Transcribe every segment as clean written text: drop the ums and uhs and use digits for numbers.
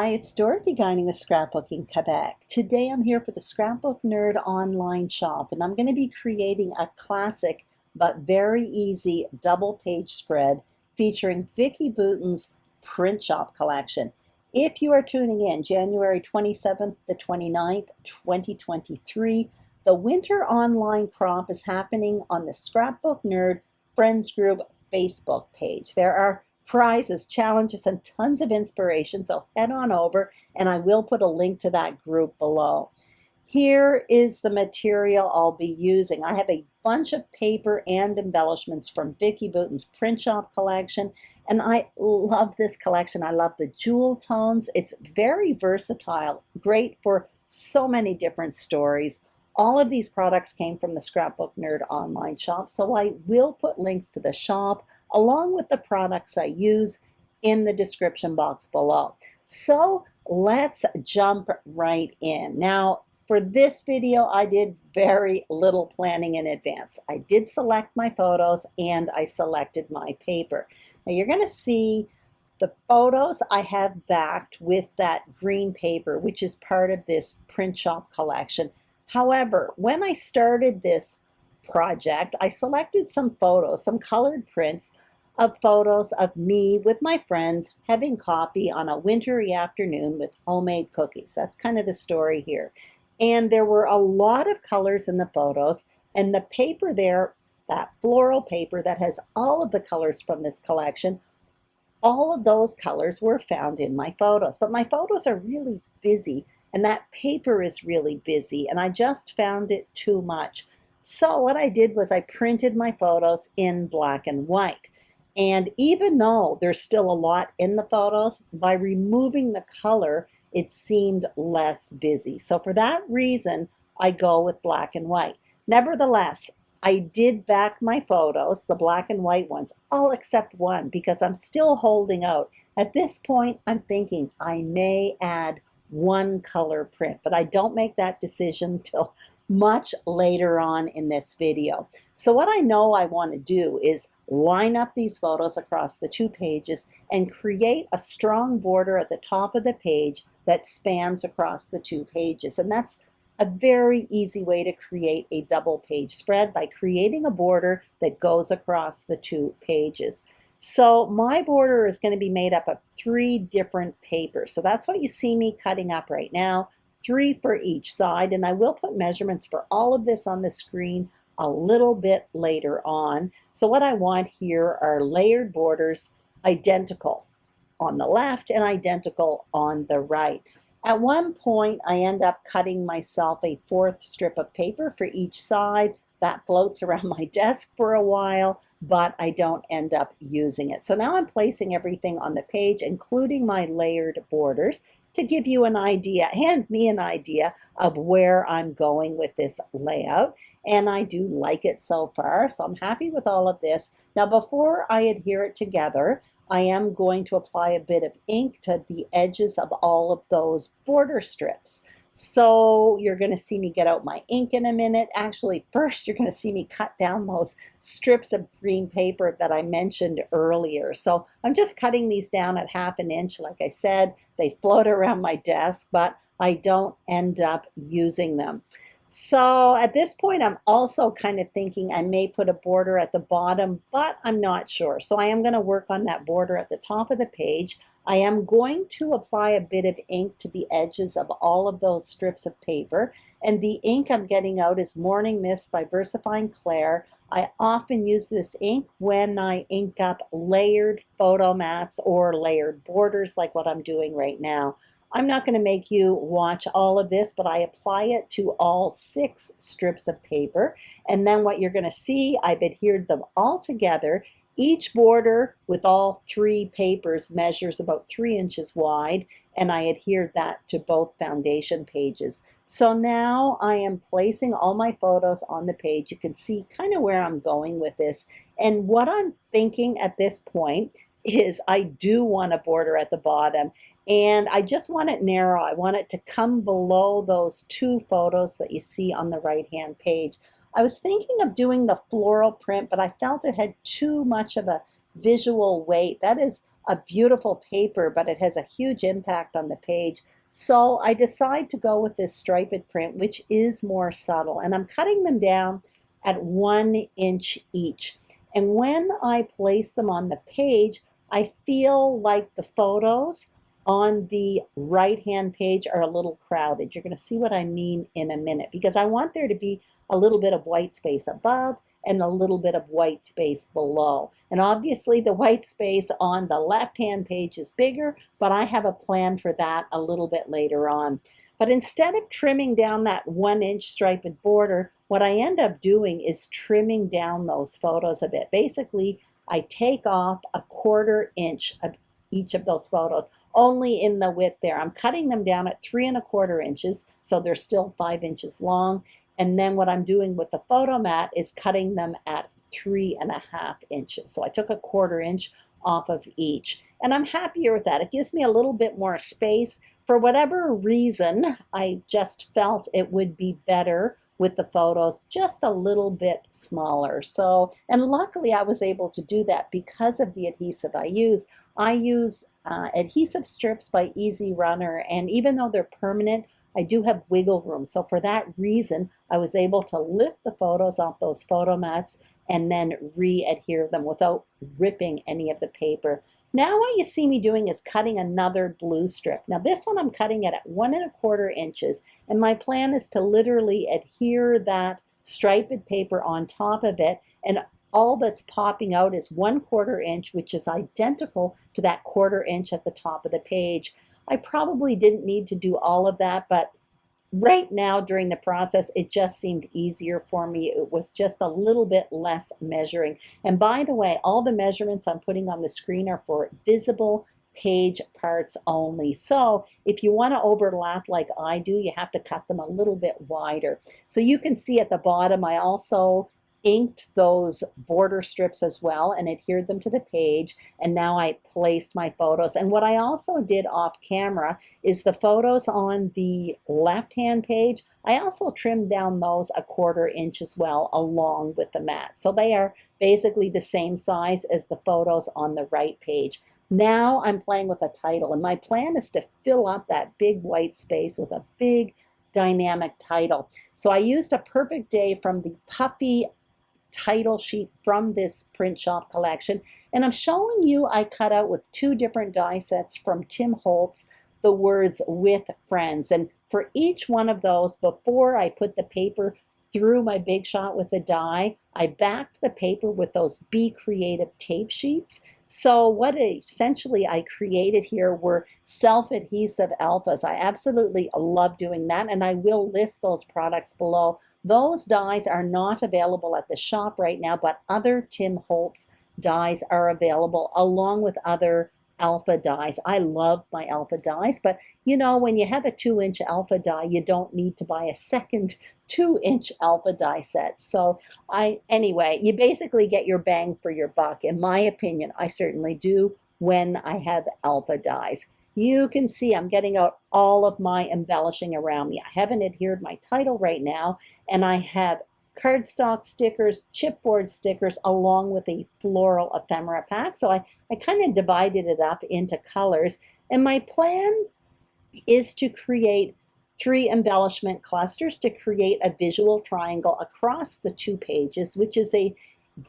Hi, it's Dorothy guiding with Scrapbooking Quebec. Today I'm here for the Scrapbook Nerd online shop, and I'm going to be creating a classic but very easy double page spread featuring Vicki Boutin's print shop collection. If you are tuning in January 27th to 29th, 2023, the winter online prompt is happening on the Scrapbook Nerd Friends Group Facebook page. There are prizes, challenges, and tons of inspiration, so head on over and I will put a link to that group below. Here is the material I'll be using. I have a bunch of paper and embellishments from Vicki Boutin's print shop collection, and I love this collection. I love the jewel tones. It's very versatile, great for so many different stories. All of these products came from the Scrapbook Nerd online shop, so I will put links to the shop along with the products I use in the description box below. So let's jump right in. Now, for this video, I did very little planning in advance. I did select my photos and I selected my paper. Now you're going to see the photos I have backed with that green paper, which is part of this print shop collection. However, when I started this project, I selected some photos, some colored prints of photos of me with my friends having coffee on a wintry afternoon with homemade cookies. That's kind of the story here. And there were a lot of colors in the photos, and the paper there, that floral paper that has all of the colors from this collection, all of those colors were found in my photos. But my photos are really busy, and that paper is really busy, and I just found it too much. So what I did was I printed my photos in black and white. And even though there's still a lot in the photos, by removing the color, it seemed less busy. So for that reason, I go with black and white. Nevertheless, I did back my photos, the black and white ones, all except one, because I'm still holding out. At this point, I'm thinking I may add one color print, but I don't make that decision till much later on in this video. So what I know I want to do is line up these photos across the two pages and create a strong border at the top of the page that spans across the two pages. And that's a very easy way to create a double page spread, by creating a border that goes across the two pages. So my border is going to be made up of 3 different papers. So that's what you see me cutting up right now, 3 for each side. And I will put measurements for all of this on the screen a little bit later on. So what I want here are layered borders, identical on the left and identical on the right. At one point, I end up cutting myself a 4th strip of paper for each side. That floats around my desk for a while, but I don't end up using it. So now I'm placing everything on the page, including my layered borders, to give you an idea, and me an idea of where I'm going with this layout. And I do like it so far, so I'm happy with all of this. Now, before I adhere it together, I am going to apply a bit of ink to the edges of all of those border strips. So you're going to see me get out my ink in a minute. Actually, first you're going to see me cut down those strips of green paper that I mentioned earlier. So I'm just cutting these down at 1/2 inch. Like I said, they float around my desk, but I don't end up using them. So at this point, I'm also kind of thinking I may put a border at the bottom, but I'm not sure. So I am going to work on that border at the top of the page. I am going to apply a bit of ink to the edges of all of those strips of paper. And the ink I'm getting out is Morning Mist by Versifying Claire. I often use this ink when I ink up layered photo mats or layered borders like what I'm doing right now. I'm not going to make you watch all of this, but I apply it to all 6 strips of paper. And then what you're going to see, I've adhered them all together. Each border with all 3 papers measures about 3 inches wide, and I adhered that to both foundation pages. So now I am placing all my photos on the page. You can see kind of where I'm going with this. And what I'm thinking at this point is I do want a border at the bottom, and I just want it narrow. I want it to come below those 2 photos that you see on the right-hand page. I was thinking of doing the floral print, but I felt it had too much of a visual weight. That is a beautiful paper, but it has a huge impact on the page. So I decide to go with this striped print, which is more subtle, and I'm cutting them down at 1 inch each. And when I place them on the page, I feel like the photos on the right-hand page are a little crowded. You're going to see what I mean in a minute, because I want there to be a little bit of white space above and a little bit of white space below. And obviously the white space on the left-hand page is bigger, but I have a plan for that a little bit later on. But instead of trimming down that 1-inch striped border, what I end up doing is trimming down those photos a bit. Basically, I take off a 1/4 inch of each of those photos, only in the width there. I'm cutting them down at 3¼ inches, so they're still 5 inches long. And then what I'm doing with the photo mat is cutting them at 3½ inches. So I took a 1/4 inch off of each. And I'm happier with that. It gives me a little bit more space. For whatever reason, I just felt it would be better with the photos just a little bit smaller. So, and luckily I was able to do that because of the adhesive I use. I use adhesive strips by Easy Runner, and even though they're permanent, I do have wiggle room. So for that reason, I was able to lift the photos off those photo mats and then re-adhere them without ripping any of the paper. Now what you see me doing is cutting another blue strip. Now this one I'm cutting it at 1¼ inches, and my plan is to literally adhere that striped paper on top of it, and all that's popping out is 1/4 inch, which is identical to that 1/4 inch at the top of the page. I probably didn't need to do all of that, but right now during the process, it just seemed easier for me. It was just a little bit less measuring. And by the way, all the measurements I'm putting on the screen are for visible page parts only. So if you want to overlap like I do, you have to cut them a little bit wider. So you can see at the bottom, I also inked those border strips as well and adhered them to the page, and now I placed my photos. And what I also did off camera is the photos on the left-hand page, I also trimmed down those a 1/4 inch as well along with the mat. So they are basically the same size as the photos on the right page. Now I'm playing with a title, and my plan is to fill up that big white space with a big dynamic title. So I used a Perfect Day from the puffy title sheet from this print shop collection, and I'm showing you I cut out with 2 different die sets from Holtz the words "with friends," and for each one of those, before I put the paper through my Big Shot with the die, I backed the paper with those Be Creative tape sheets. So what essentially I created here were self-adhesive alphas. I absolutely love doing that, and I will list those products below. Those dies are not available at the shop right now, but other Holtz dies are available along with other alpha dies. I love my alpha dies, but you know, when you have a 2-inch alpha die, you don't need to buy a second 2-inch alpha die set. So anyway, you basically get your bang for your buck. In my opinion, I certainly do when I have alpha dies. You can see I'm getting out all of my embellishing around me. I haven't adhered my title right now, and I have cardstock stickers, chipboard stickers, along with a floral ephemera pack. So I kind of divided it up into colors. And my plan is to create 3 embellishment clusters to create a visual triangle across the 2 pages, which is a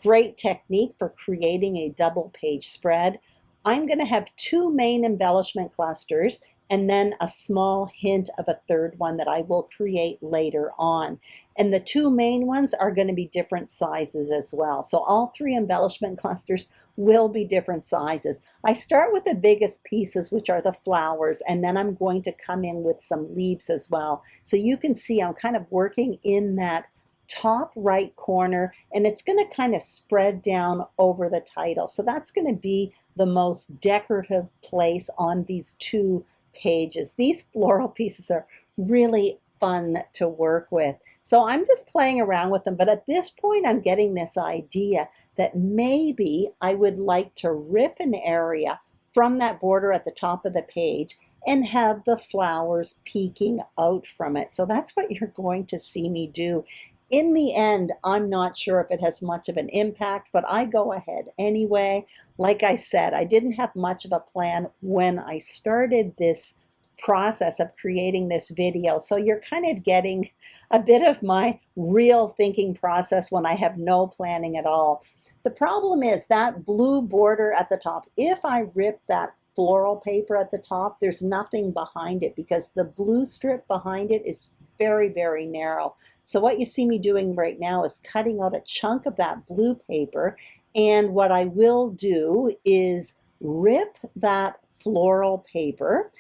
great technique for creating a double page spread. I'm going to have 2 main embellishment clusters and then a small hint of a 3rd one that I will create later on. And the 2 main ones are going to be different sizes as well. So all 3 embellishment clusters will be different sizes. I start with the biggest pieces, which are the flowers, and then I'm going to come in with some leaves as well. So you can see I'm kind of working in that top right corner, and it's going to kind of spread down over the title. So that's going to be the most decorative place on these 2 pages. These floral pieces are really fun to work with. So I'm just playing around with them, but at this point I'm getting this idea that maybe I would like to rip an area from that border at the top of the page and have the flowers peeking out from it. So that's what you're going to see me do. In the end, I'm not sure if it has much of an impact, but I go ahead anyway. Like I said, I didn't have much of a plan when I started this process of creating this video. So you're kind of getting a bit of my real thinking process when I have no planning at all. The problem is that blue border at the top, if I rip that floral paper at the top, there's nothing behind it because the blue strip behind it is very, very narrow. So what you see me doing right now is cutting out a chunk of that blue paper. And what I will do is rip that floral paper,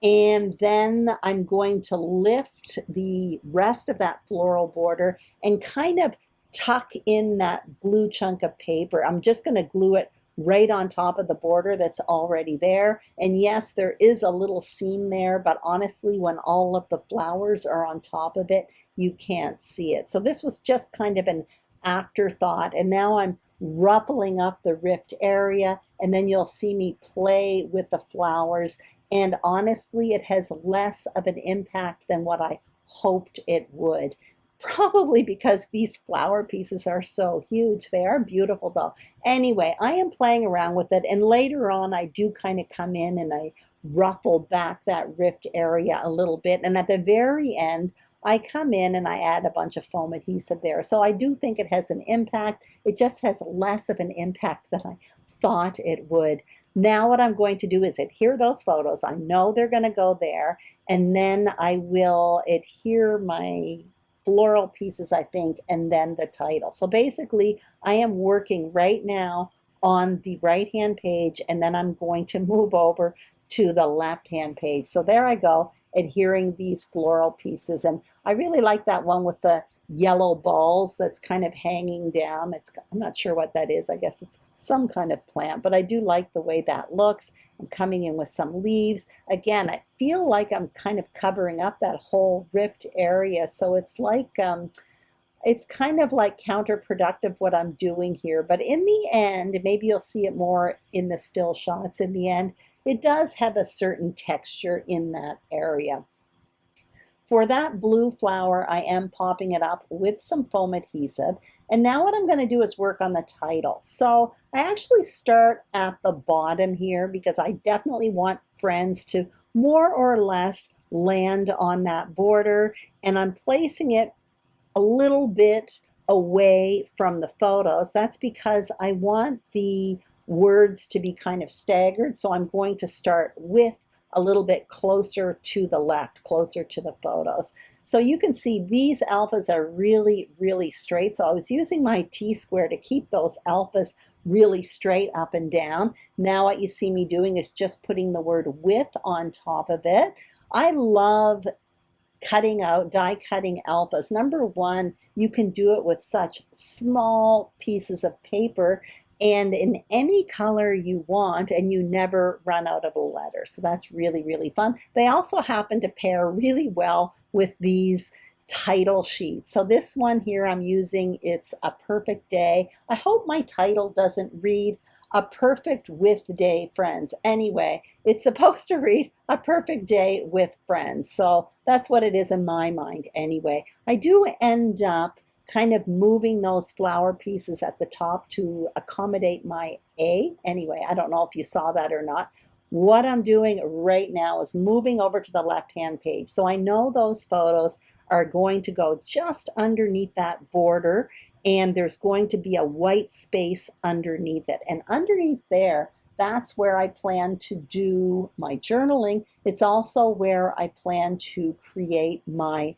and then I'm going to lift the rest of that floral border and kind of tuck in that blue chunk of paper. I'm just going to glue it right on top of the border that's already there. And yes, there is a little seam there, but honestly, when all of the flowers are on top of it, you can't see it. So this was just kind of an afterthought. And now I'm ruffling up the ripped area, and then you'll see me play with the flowers. And honestly, it has less of an impact than what I hoped it would. Probably because these flower pieces are so huge. They are beautiful though. Anyway, I am playing around with it, and later on I do kind of come in and I ruffle back that ripped area a little bit. And at the very end, I come in and I add a bunch of foam adhesive there. So I do think it has an impact. It just has less of an impact than I thought it would. Now what I'm going to do is adhere those photos. I know they're going to go there, and then I will adhere my floral pieces, I think, and then the title. So basically, I am working right now on the right-hand page, and then I'm going to move over to the left-hand page. So there I go, adhering these floral pieces. And I really like that one with the yellow balls that's kind of hanging down. I'm not sure what that is. I guess it's some kind of plant, but I do like the way that looks. I'm coming in with some leaves. Again, I feel like I'm kind of covering up that whole ripped area. So it's like, it's kind of like counterproductive what I'm doing here. But in the end, maybe you'll see it more in the still shots in the end, it does have a certain texture in that area. For that blue flower, I am popping it up with some foam adhesive. And now what I'm going to do is work on the title. So I actually start at the bottom here because I definitely want friends to more or less land on that border. And I'm placing it a little bit away from the photos. That's because I want the words to be kind of staggered. So I'm going to start with a little bit closer to the left, closer to the photos. So you can see these alphas are really, really straight. So I was using my T-square to keep those alphas really straight up and down. Now what you see me doing is just putting the word with on top of it. I love cutting out, die cutting alphas. Number one, you can do it with such small pieces of paper and in any color you want, and you never run out of a letter. So that's really, really fun. They also happen to pair really well with these title sheets. So this one here I'm using, it's A Perfect Day. I hope my title doesn't read A Perfect With Day Friends. Anyway, it's supposed to read A Perfect Day with Friends. So that's what it is in my mind anyway. I do end up kind of moving those flower pieces at the top to accommodate my A. Anyway, I don't know if you saw that or not. What I'm doing right now is moving over to the left-hand page. So I know those photos are going to go just underneath that border, and there's going to be a white space underneath it. And underneath there, that's where I plan to do my journaling. It's also where I plan to create my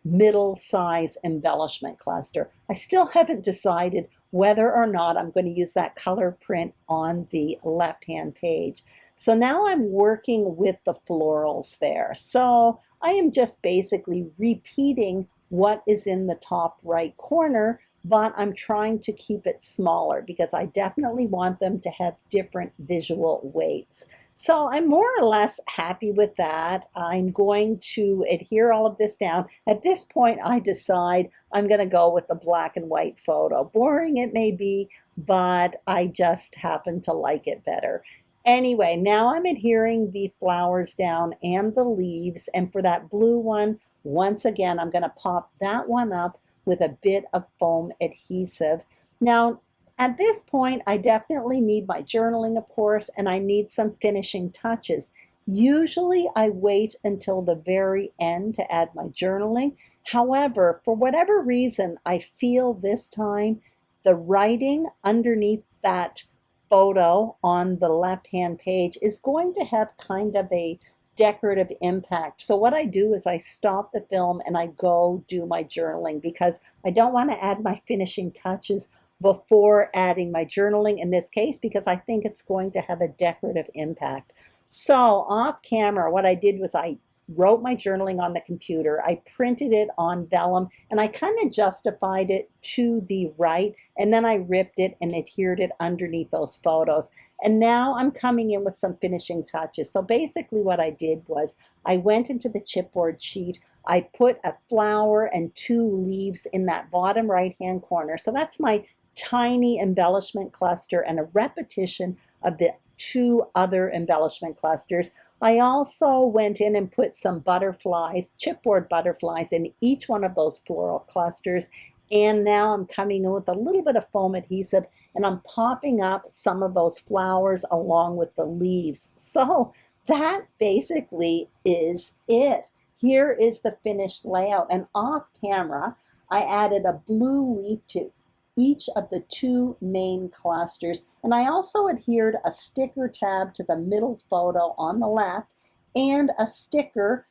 middle size embellishment cluster. I still haven't decided whether or not I'm going to use that color print on the left-hand page. So now I'm working with the florals there. So I am just basically repeating what is in the top right corner, but I'm trying to keep it smaller because I definitely want them to have different visual weights. So I'm more or less happy with that. I'm going to adhere all of this down. At this point, I decide I'm going to go with the black and white photo. Boring it may be, but I just happen to like it better. Anyway, now I'm adhering the flowers down and the leaves. And for that blue one, once again, I'm going to pop that one up with a bit of foam adhesive. Now, at this point, I definitely need my journaling, of course, and I need some finishing touches. Usually I wait until the very end to add my journaling. However, for whatever reason, I feel this time the writing underneath that photo on the left-hand page is going to have kind of a decorative impact. So what I do is I stop the film and I go do my journaling because I don't want to add my finishing touches before adding my journaling in this case, because I think it's going to have a decorative impact. So off camera, what I did was I wrote my journaling on the computer, I printed it on vellum, and I kind of justified it to the right, and then I ripped it and adhered it underneath those photos. And now I'm coming in with some finishing touches. So basically what I did was I went into the chipboard sheet, I put a flower and 2 leaves in that bottom right-hand corner. So that's my tiny embellishment cluster and a repetition of the 2 other embellishment clusters. I also went in and put some butterflies, chipboard butterflies, in each one of those floral clusters. And now I'm coming in with a little bit of foam adhesive and I'm popping up some of those flowers along with the leaves. So that basically is it. Here is the finished layout, and off camera, I added a blue leaf to each of the 2 main clusters, and I also adhered a sticker tab to the middle photo on the left and a sticker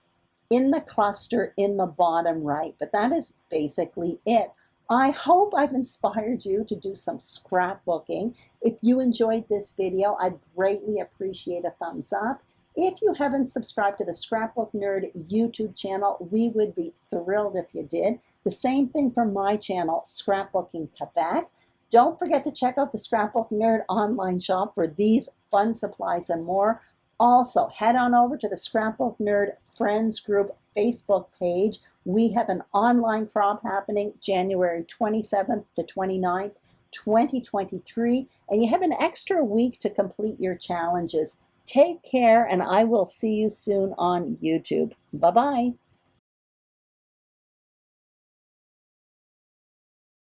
in the cluster in the bottom right. But that is basically it. I hope I've inspired you to do some scrapbooking. If you enjoyed this video, I'd greatly appreciate a thumbs up. If you haven't subscribed to the Scrapbook Nerd YouTube channel, we would be thrilled if you did. The same thing for my channel, Scrapbooking Quebec. Don't forget to check out the Scrapbook Nerd online shop for these fun supplies and more. Also, head on over to the Scrapbook Nerd Friends Group Facebook page. We have an online crop happening January 27th to 29th, 2023, and you have an extra week to complete your challenges. Take care, and I will see you soon on YouTube. Bye-bye.